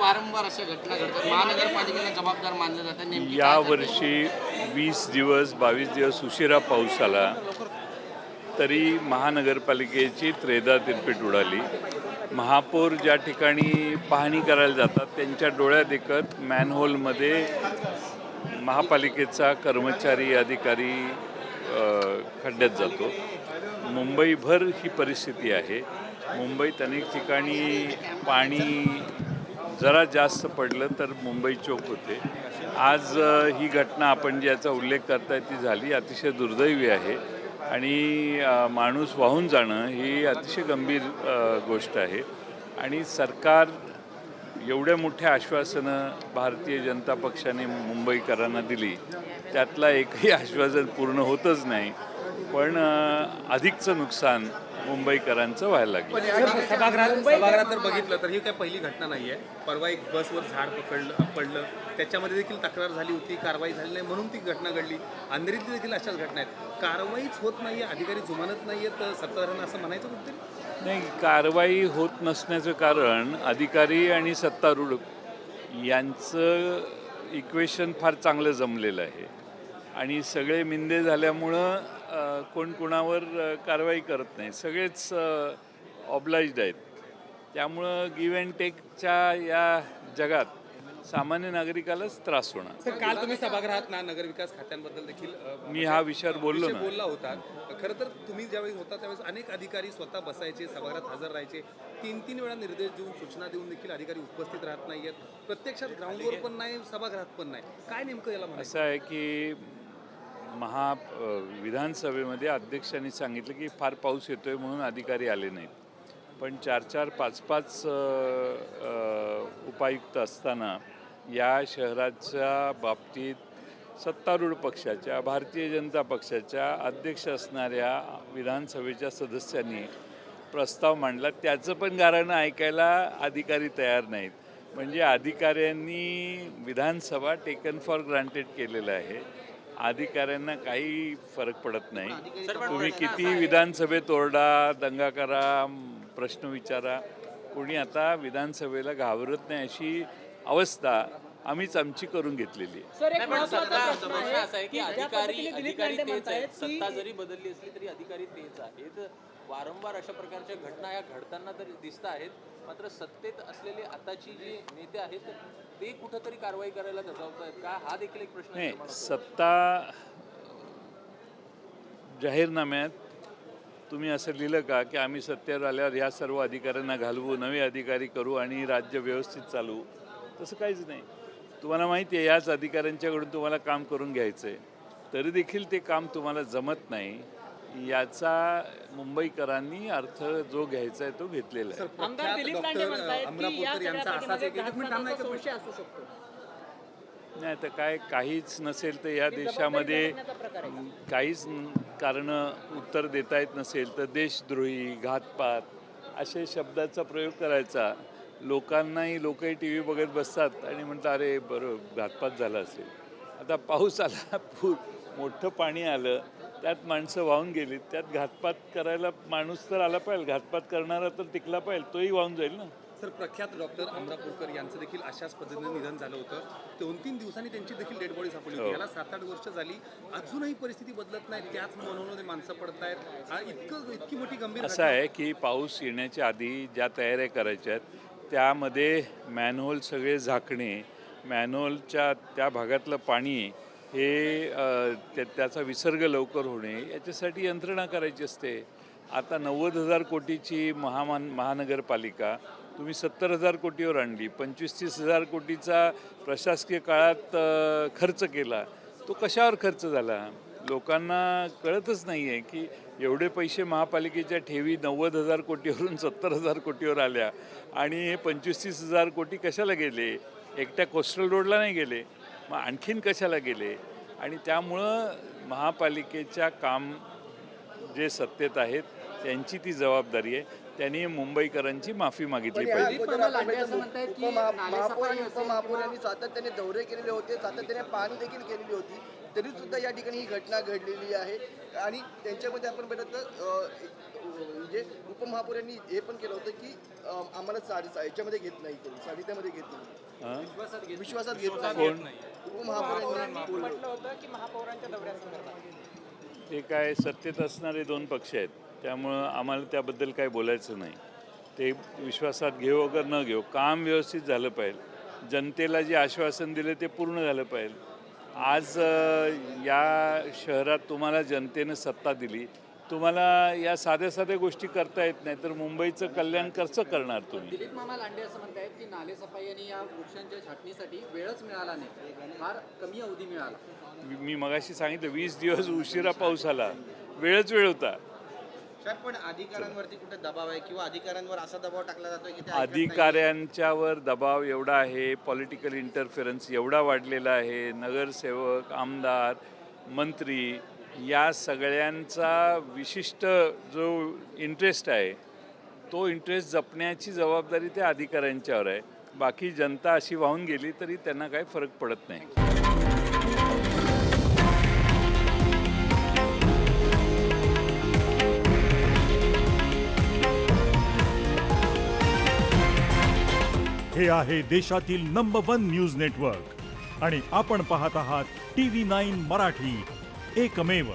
वारंवार अशा घटना घडतात, महानगरपालिकेला जबाबदार मानलं जातं. नेमकी या वर्षी 20 दिवस 22 दिवस उशिरा पाऊस आला तरी महानगरपालिकेची त्रेधा तिरपीट उडाली. महापौर ज्या ठिकाणी पाहणी करायला जातात त्यांच्या डोळ्यात देखत मॅनहोलमध्ये महापालिकेचा कर्मचारी अधिकारी खड्ड्यात जातो. मुंबईभर ही परिस्थिती आहे. मुंबईत अनेक ठिकाणी पाणी जरा जास्त पडलं तर मुंबई चोक होते. आज ही घटना आपण ज्याचा उल्लेख करताय ती झाली, अतिशय दुर्दैवी आहे आणि माणूस वाहून जाणं ही अतिशय गंभीर गोष्ट आहे. आणि सरकार एवढ्या मोठ्या आश्वासनं भारतीय जनता पक्षाने मुंबईकरांना दिली, त्यातला एकही आश्वासन पूर्ण होतच नाही. पण अधिकचं नुकसान मुंबईकरांचं व्हायला लागलं. सभागृहात जर बघितलं तर ही काही पहिली घटना नाही आहे. परवा एक बसवर झाड पडलं, त्याच्यामध्ये देखील तक्रार झाली होती, कारवाई झाली नाही म्हणून ती घटना घडली. अंधेरीतली देखील अशाच घटना आहेत. कारवाईच होत नाही आहे, अधिकारी जुमानत नाही आहेत सत्ताधाऱ्यांना, असं म्हणायचं कुठेतरी? नाही, कारवाई होत नसण्याचं कारण अधिकारी आणि सत्तारूढ यांचं इक्वेशन फार चांगलं जमलेलं आहे आणि सगळे मिंदे झाल्यामुळं कोण कोणावर कारवाई करत नाही. सगळेच ऑब्लाइज्ड आहेत. त्यामुळं गिव्ह अँड टेकच्या या जगात सामान्य नागरिकालाच त्रास होणार. सर, काल तुम्ही सभागृहात नगरविकास खात्यांबद्दल देखील मी हा विषयावर बोललो होता. खरं तर तुम्ही ज्यावेळी होता त्यावेळेस अनेक अधिकारी स्वतः बसायचे, सभागृहात हजर राहायचे, 3-3 वेळा निर्देश देऊन सूचना देऊन देखील अधिकारी उपस्थित राहत नाही आहेत. प्रत्यक्षात ग्राउंडवर पण नाही, सभागृहात पण नाही. काय नेमकं याला म्हणायचं? असं आहे की विधानसभेमध्ये अध्यक्षांनी सांगितलं की फार पाऊस येतोय म्हणून अधिकारी आले नाहीत. पण 4-4, 5-5 उपायुक्त असताना या शहराच्या बाबतीत सत्तारूढ पक्षाच्या, भारतीय जनता पक्षाच्या अध्यक्ष असणाऱ्या विधानसभेच्या सदस्यांनी प्रस्ताव मांडला. त्याचं पण गाऱ्हाणं ऐकायला अधिकारी तयार नाहीत. म्हणजे अधिकाऱ्यांनी विधानसभा टेकन फॉर ग्रांटेड केलेलं आहे. अधिकाऱ्यांना काही फरक पडत नाही. तुम्ही किती विधानसभेत ओरडा, दंगा करा, प्रश्न विचारा, कोणी आता विधानसभेला घाबरत नाही अशी अवस्था आम्हीच आमची करून घेतलेली आहे. सत्ता जरी बदलली असली तरी अधिकारी तेच आहेत. वारंवार अशा प्रकारच्या घटना या घडताना तरी दिसत आहेत. मात्र सत्तेत असलेले आताची जी नेते आहेत ते कुठंतरी कारवाई करायला दजावत आहेत का, हा देखील एक प्रश्न नाही. सत्ता जाहीरनाम्यात तुम्ही असं लिहिलं का की आम्ही सत्तेवर आल्यावर ह्या सर्व अधिकाऱ्यांना घालवू, नवे अधिकारी करू आणि राज्य व्यवस्थित चालवू? तसं काहीच नाही. तुम्हाला माहिती आहे याच अधिकाऱ्यांच्याकडून तुम्हाला काम करून घ्यायचं आहे, तरी देखील ते काम तुम्हाला जमत नाही. याचा मुंबईकरांनी अर्थ जो घ्यायचा आहे तो घेतलेला आहे. नाही तर काय, काहीच नसेल तर या देशामध्ये काहीच कारणं उत्तर देता येत नसेल तर देशद्रोही, घातपात असे शब्दाचा प्रयोग करायचा. लोकही टी व्ही बघत बसतात आणि म्हणतात अरे बरं घातपात झाला असेल. आता पाऊस आला, मोठं पाणी आलं, त्यात माणसं वाहून गेली, त्यात घातपात करायला माणूस तर आला पाहिजे, घातपात करणारा तर टिकला पाहिजे, तोही वाहून जाईल ना. सर, प्रख्यात डॉक्टर अमरापूरकर यांचं देखील अशाच पद्धतीने निधन झालं होतं. 2-3 दिवसांनी त्यांची देखील डेड बॉडी सापडली होती. याला 7-8 वर्ष झाली, अजूनही परिस्थिती बदलत नाही. त्याच मनोमध्ये माणसं पडत आहेत. इतकी मोठी गंभीर असं आहे की पाऊस येण्याच्या आधी ज्या तयाऱ्या करायच्या आहेत त्यामध्ये मॅनहोल सगळे झाकणे, मॅनहोलच्या त्या भागातलं पाणी हे त्याचा विसर्ग लवकर होणे याच्यासाठी यंत्रणा करायची असते. आता 90,000 कोटीची महानगरपालिका तुम्ही 70,000 कोटीवर आणली. 25-30,000 कोटीचा प्रशासकीय काळात खर्च केला. तो कशावर खर्च झाला लोकांना कळतच नाही आहे की एवढे पैसे महापालिकेच्या ठेवी 90,000 कोटीवरून 70,000 कोटीवर आल्या आणि हे 25-30,000 कोटी कशाला गेले? एकट्या कोस्टल रोडला नाही गेले, मग आणखीन कशाला गेले? आणि त्यामुळं महापालिकेच्या काम जे सत्तेत आहेत त्यांची ती जबाबदारी आहे. त्यांनी मुंबईकरांची माफी मागितली पाहिजे. महापौर यांनी सातत्याने दौरे केलेले होते, सातत्याने पाहणी देखील केलेली होती. तरीसुद्धा या ठिकाणी ही घटना घडलेली आहे आणि त्यांच्यामध्ये आपण बघितलं तर म्हणजे उपमहापौर यांनी हे पण केलं होतं की आम्हाला याच्यामध्ये घेत नाही कोणी सानिध्यामध्ये घेत नाही विश्वासात घेत नाही उपमहापौरांनी म्हटलं होतं की महापौरांच्या दौऱ्यासंदर्भात ते काय सत्तेत असणारे दोन पक्ष आहेत, त्यामुळं आम्हाला त्याबद्दल काही बोलायचं नाही. ते विश्वासात घेऊ अगर न घेऊ, काम व्यवस्थित झालं पाहिजे. जनतेला जे आश्वासन दिलं ते पूर्ण झालं पाहिजे. आज या शहरात तुम्हाला जनतेनं सत्ता दिली, तुम्हाला या साध्या साध्या गोष्टी करता येत नाही, तर मुंबईचं कल्याण कसं करणार तुम्ही? दिलीप मामा लांडे असं म्हणतायत की नालेसफाई आणि या वृक्षांच्या छाटणीसाठी वेळच मिळाला नाही, फार कमी अवधी मिळाला. मी मगाशी सांगितलं 20 दिवस उशिरा पाऊस आला, वेळच वेळ होता. साहेब पण अधिकाऱ्यांवरती कुठे दबाव आहे किंवा अधिकाऱ्यांवर असा दबाव टाकला जातोय की ते ऐकत नाही? अधिकाऱ्यांच्यावर दबाव एवढा आहे, पॉलिटिकल इंटरफेरन्स एवढा वाढलेला आहे, नगरसेवक, आमदार, मंत्री या सगळ्यांचा विशिष्ट जो इंटरेस्ट आहे तो इंटरेस्ट जपण्याची जबाबदारी त्या अधिकाऱ्यांच्यावर आहे. बाकी जनता अशी वाहून गेली तरी त्यांना काही फरक पडत नाही. हे आहे देशातील नंबर 1 न्यूज नेटवर्क आणि आपण पाहत आहात TV9 मराठी, एकमेव.